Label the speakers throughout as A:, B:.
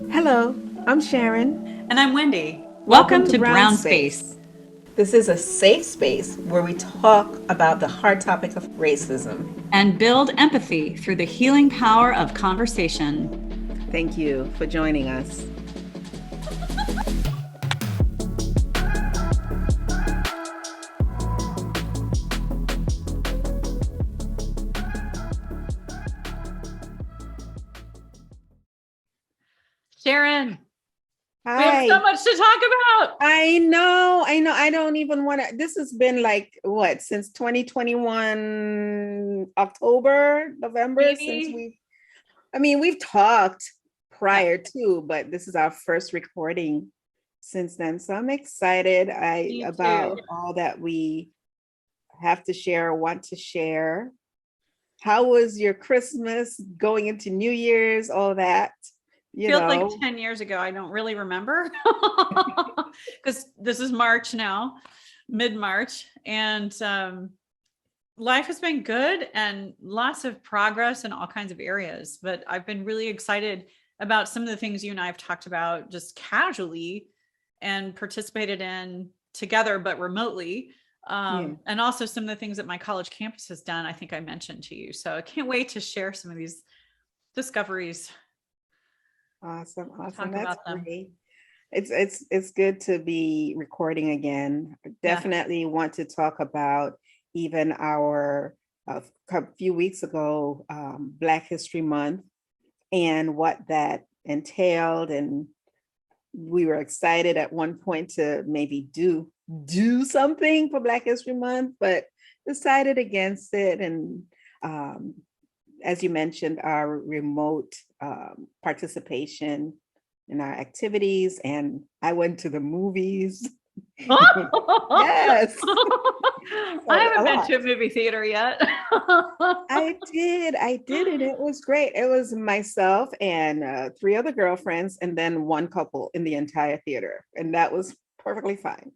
A: Hello, I'm Sharon.
B: And I'm Wendy.
A: Welcome
B: Welcome
A: to
B: to
A: Brown
B: Brown
A: Space.
B: Space.
A: This is a safe space where we talk about the hard topic of racism.
B: And build empathy through the healing power of conversation.
A: Thank you for joining us.
B: Sharon, we have so
A: Hi.
B: much to talk about.
A: I know. I don't even want to. This has been like what, since 2021, October, November, since
B: Maybe.
A: we've talked
B: Yeah,
A: prior to, but this is our first recording since then. So I'm excited
B: me too.
A: about all that we have to share, want to share. How was your Christmas going into New Year's, all that, you
B: Feels like
A: know?
B: 10 years ago. I don't really remember because this is March now, mid-March. And life has been good and lots of progress in all kinds of areas. But I've been really excited about some of the things you and I have talked about just casually and participated in together, but remotely.
A: Yeah.
B: And also some of the things that my college campus has done, I think I mentioned to you. So I can't wait to share some of these discoveries,
A: Awesome. Awesome.
B: talk
A: That's
B: about them.
A: great. It's good to be recording again.
B: Yeah.
A: Definitely want to talk about even our a few weeks ago Black History Month and what that entailed, and we were excited at one point to maybe do something for Black History Month, but decided against it. And um, as you mentioned, our remote participation in our activities, and I went to the movies. Yes,
B: I
A: so a
B: haven't been
A: lot.
B: to a movie theater yet.
A: I did, and it was great. It was myself and three other girlfriends, and then one couple in the entire theater, and that was perfectly fine.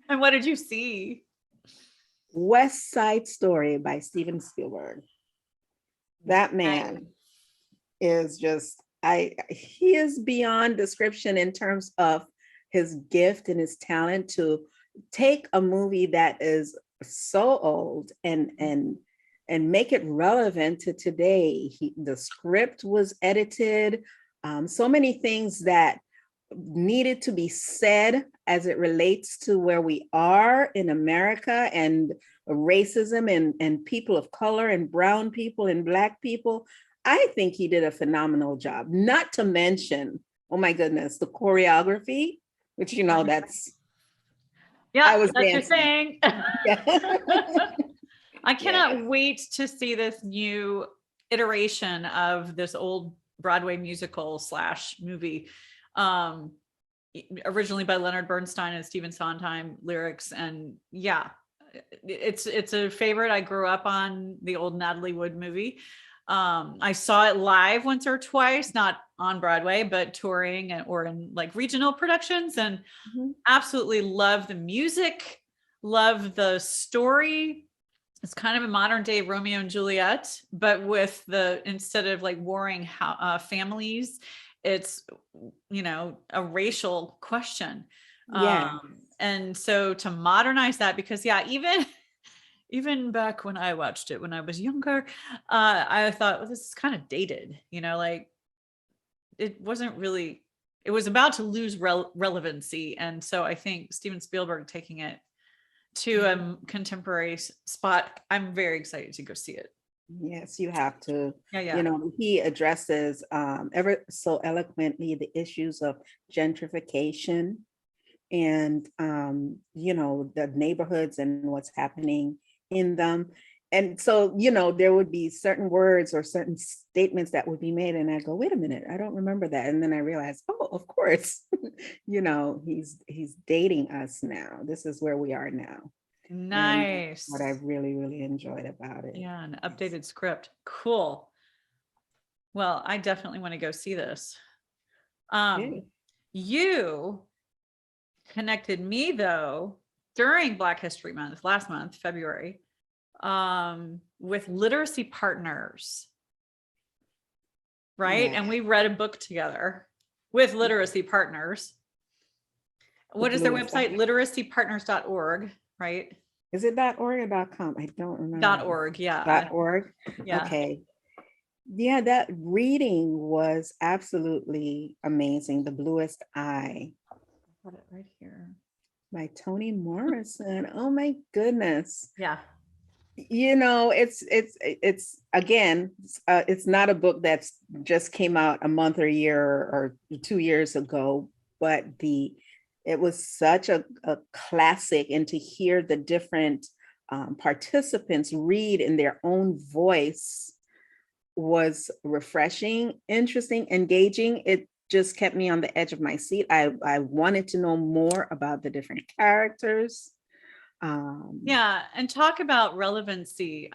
B: And what did you see?
A: West Side Story by Steven Spielberg. That
B: Nice.
A: man is just, he is beyond description in terms of his gift and his talent to take a movie that is so old and make it relevant to today. The script was edited, so many things that needed to be said as it relates to where we are in America and racism and people of color and brown people and black people. I think he did a phenomenal job. Not to mention, oh my goodness, the choreography, which that's
B: Yeah,
A: I was
B: that's your
A: dancing.
B: thing.
A: Yeah.
B: I
A: Yeah.
B: cannot wait to see this new iteration of this old Broadway musical slash movie. Um, Originally by Leonard Bernstein and Stephen Sondheim lyrics. And yeah, it's a favorite. I grew up on the old Natalie Wood movie. I saw it live once or twice, not on Broadway, but touring or in like regional productions, and
A: Mhm.
B: absolutely love the music, love the story. It's kind of a modern day Romeo and Juliet, but with the, instead of like warring families, it's, a racial question.
A: Yeah.
B: And so to modernize that, because yeah, even back when I watched it when I was younger, I thought, well, this is kind of dated, like it wasn't really, it was about to lose relevancy. And so I think Steven Spielberg taking it to a contemporary spot, I'm very excited to go see it.
A: Yes, you have to.
B: Yeah, yeah.
A: He addresses ever so eloquently the issues of gentrification and the neighborhoods and what's happening in them. And so there would be certain words or certain statements that would be made, and I go, wait a minute, I don't remember that. And then I realized, oh, of course. He's dating us now. This is where we are now, and that's what I
B: Nice.
A: really really enjoyed about it.
B: Yeah, an
A: Yes.
B: updated script. Cool. Well, I definitely want to go see this. Um,
A: Good.
B: you connected me though during Black History Month last month, February, with literacy partners. right?
A: Yeah.
B: And we read a book together with literacy partners.
A: The
B: What is their
A: bluest
B: website?
A: eye.
B: Literacypartners.org, right?
A: Is it .org or .com? I don't remember.
B: .org, yeah.
A: .org.
B: Yeah.
A: Okay. Yeah, that reading was absolutely amazing. The Bluest Eye
B: Got it right here.
A: by Toni Morrison. Oh my goodness.
B: Yeah.
A: It's again, it's not a book that's just came out a month or a year or 2 years ago, but it was such a classic, and to hear the different participants read in their own voice was refreshing, interesting, engaging. It just kept me on the edge of my seat. I wanted to know more about the different characters.
B: Yeah. And talk about relevancy.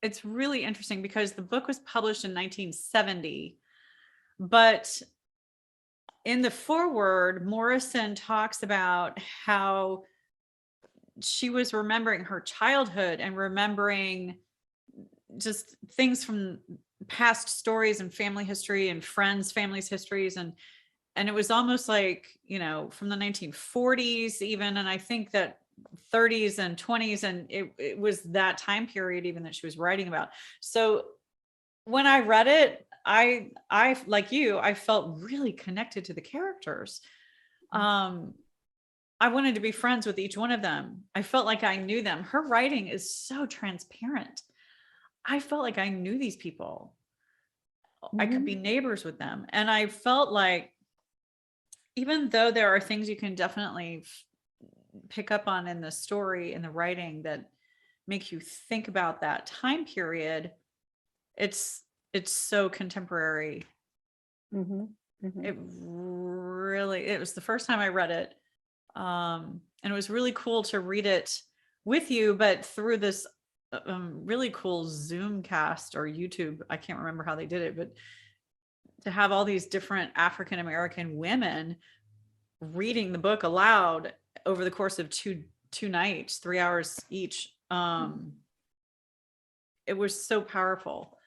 B: It's really interesting because the book was published in 1970, but in the foreword, Morrison talks about how she was remembering her childhood and remembering just things from past stories and family history and friends, families' histories. And it was almost like, from the 1940s even. And I think that 30s and 20s, and it was that time period even that she was writing about. So when I read it, I like you, I felt really connected to the characters. I wanted to be friends with each one of them. I felt like I knew them. Her writing is so transparent. I felt like I knew these people. I could be neighbors with them. And I felt like, even though there are things you can definitely pick up on in the story and the writing that make you think about that time period, it's so contemporary. It was the first time I read it. And it was really cool to read it with you, but through this really cool Zoom cast or YouTube. I can't remember how they did it, but to have all these different African-American women reading the book aloud over the course of two nights, 3 hours each. It was so powerful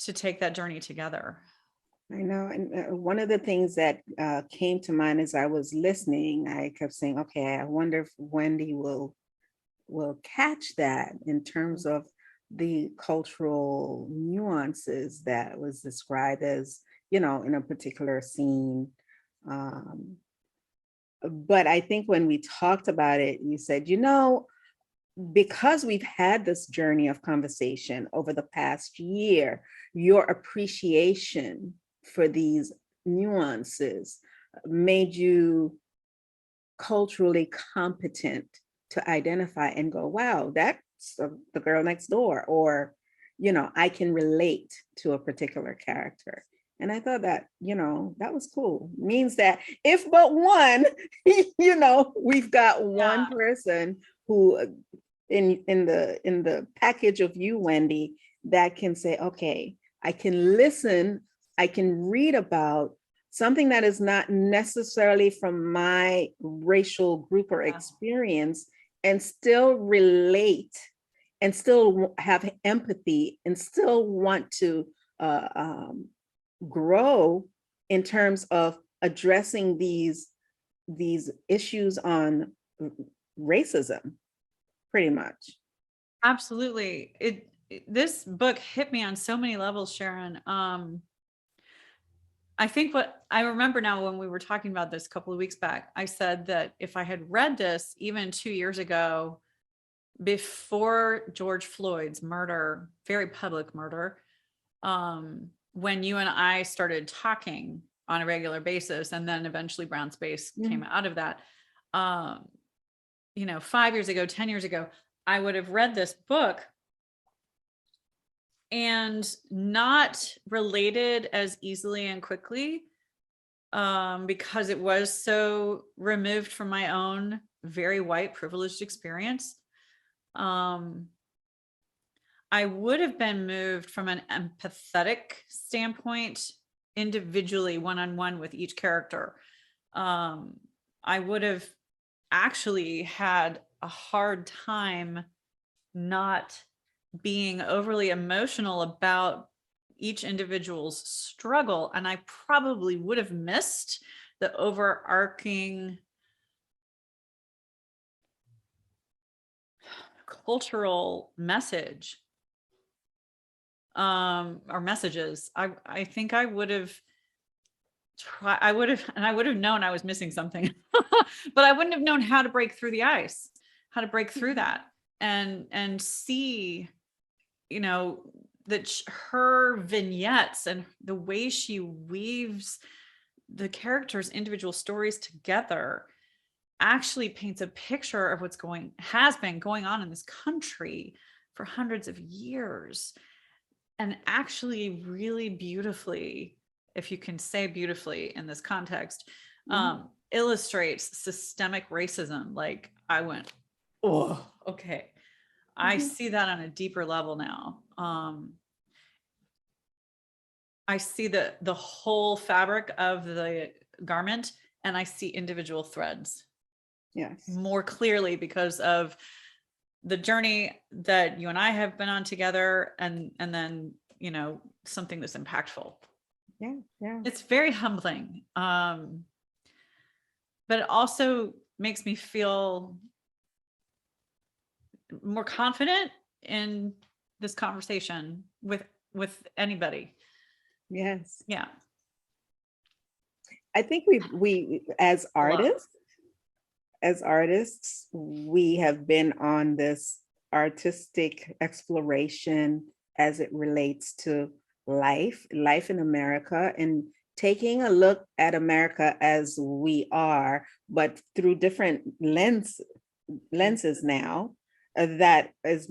B: to take that journey together.
A: I know. And one of the things that came to mind as I was listening, I kept saying, okay, I wonder if Wendy will catch that in terms of the cultural nuances that was described as, in a particular scene. But I think when we talked about it, you said, because we've had this journey of conversation over the past year, your appreciation for these nuances made you culturally competent to identify and go, wow, that's the girl next door, or, I can relate to a particular character. And I thought that, that was cool. Means that if but one, we've got one person who in the package of you, Wendy, that can say, okay, I can listen, I can read about something that is not necessarily from my racial group or experience, and still relate and still have empathy and still want to grow in terms of addressing these issues on racism, pretty much.
B: Absolutely. This book hit me on so many levels, Sharon. I think what I remember now, when we were talking about this a couple of weeks back, I said that if I had read this even 2 years ago, before George Floyd's murder, very public murder, when you and I started talking on a regular basis, and then eventually Brown Space came out of that, 5 years ago, 10 years ago, I would have read this book and not related as easily and quickly, because it was so removed from my own very white privileged experience. I would have been moved from an empathetic standpoint, individually, one-on-one with each character. I would have actually had a hard time not being overly emotional about each individual's struggle. And I probably would have missed the overarching cultural message or messages. I think I would have known I was missing something, but I wouldn't have known how to break through the ice, how to break through that and see, you know, that her vignettes and the way she weaves the characters' individual stories together actually paints a picture of what's has been going on in this country for hundreds of years, and actually really beautifully, if you can say beautifully in this context, illustrates systemic racism. Like I went, oh, okay. I see that on a deeper level now. I see the whole fabric of the garment, and I see individual threads.
A: Yes.
B: More clearly because of the journey that you and I have been on together, and then, you know, something that's impactful.
A: Yeah.
B: It's very humbling. But it also makes me feel more confident in this conversation with anybody.
A: Yes.
B: Yeah.
A: I think we as artists, we have been on this artistic exploration as it relates to life in America, and taking a look at America as we are, but through different lenses now, that is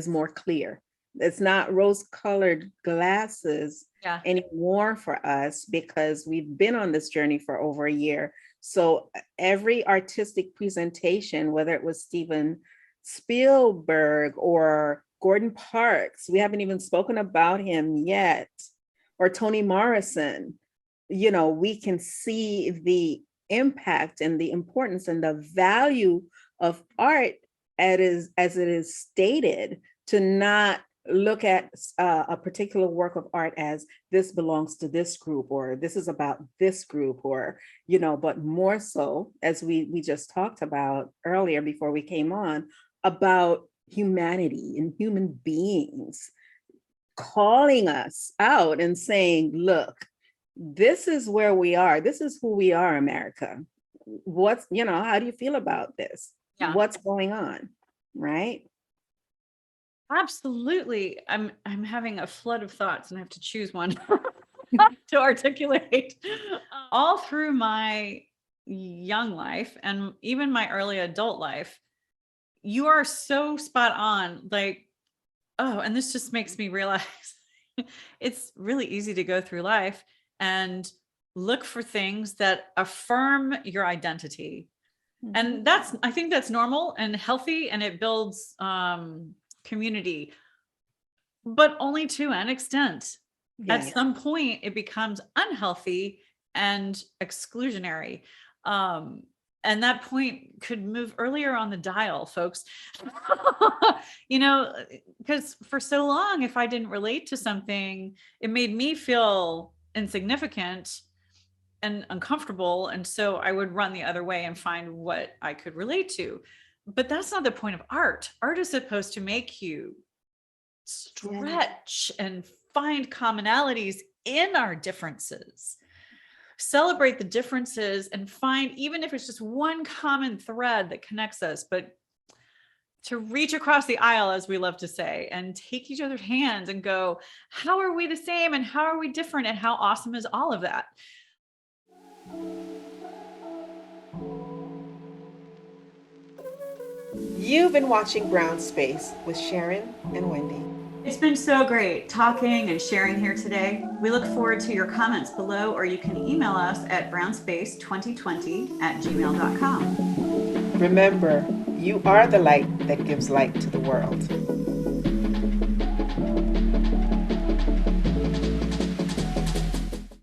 A: more clear. It's not rose-colored glasses anymore for us, because we've been on this journey for over a year. So every artistic presentation, whether it was Steven Spielberg or Gordon Parks, we haven't even spoken about him yet, or Toni Morrison, you know, we can see the impact and the importance and the value of art as it is stated, to not look at a particular work of art as this belongs to this group, or this is about this group, or, you know, but more so, as we just talked about earlier before we came on, about humanity and human beings, calling us out and saying, look, this is where we are. This is who we are, America. What's, you know, how do you feel about this? Yeah. What's going on, right?
B: Absolutely. I'm having a flood of thoughts and I have to choose one to articulate. All through my young life and even my early adult life, you are so spot on. Like, oh, and this just makes me realize it's really easy to go through life and look for things that affirm your identity. And I think that's normal and healthy, and it builds community, but only to an extent. Yes. At some point it becomes unhealthy and exclusionary. And that point could move earlier on the dial, folks. You know, because for so long, if I didn't relate to something, it made me feel insignificant and uncomfortable. And so I would run the other way and find what I could relate to. But that's not the point of art. Art is supposed to make you stretch and find commonalities in our differences. Celebrate the differences and find, even if it's just one common thread that connects us, but to reach across the aisle, as we love to say, and take each other's hands and go, how are we the same and how are we different, and how awesome is all of that?
A: You've been watching Brown Space with Sharon and Wendy.
B: It's been so great talking and sharing here today. We look forward to your comments below, or you can email us at brownspace2020@gmail.com.
A: Remember, you are the light that gives light to the world.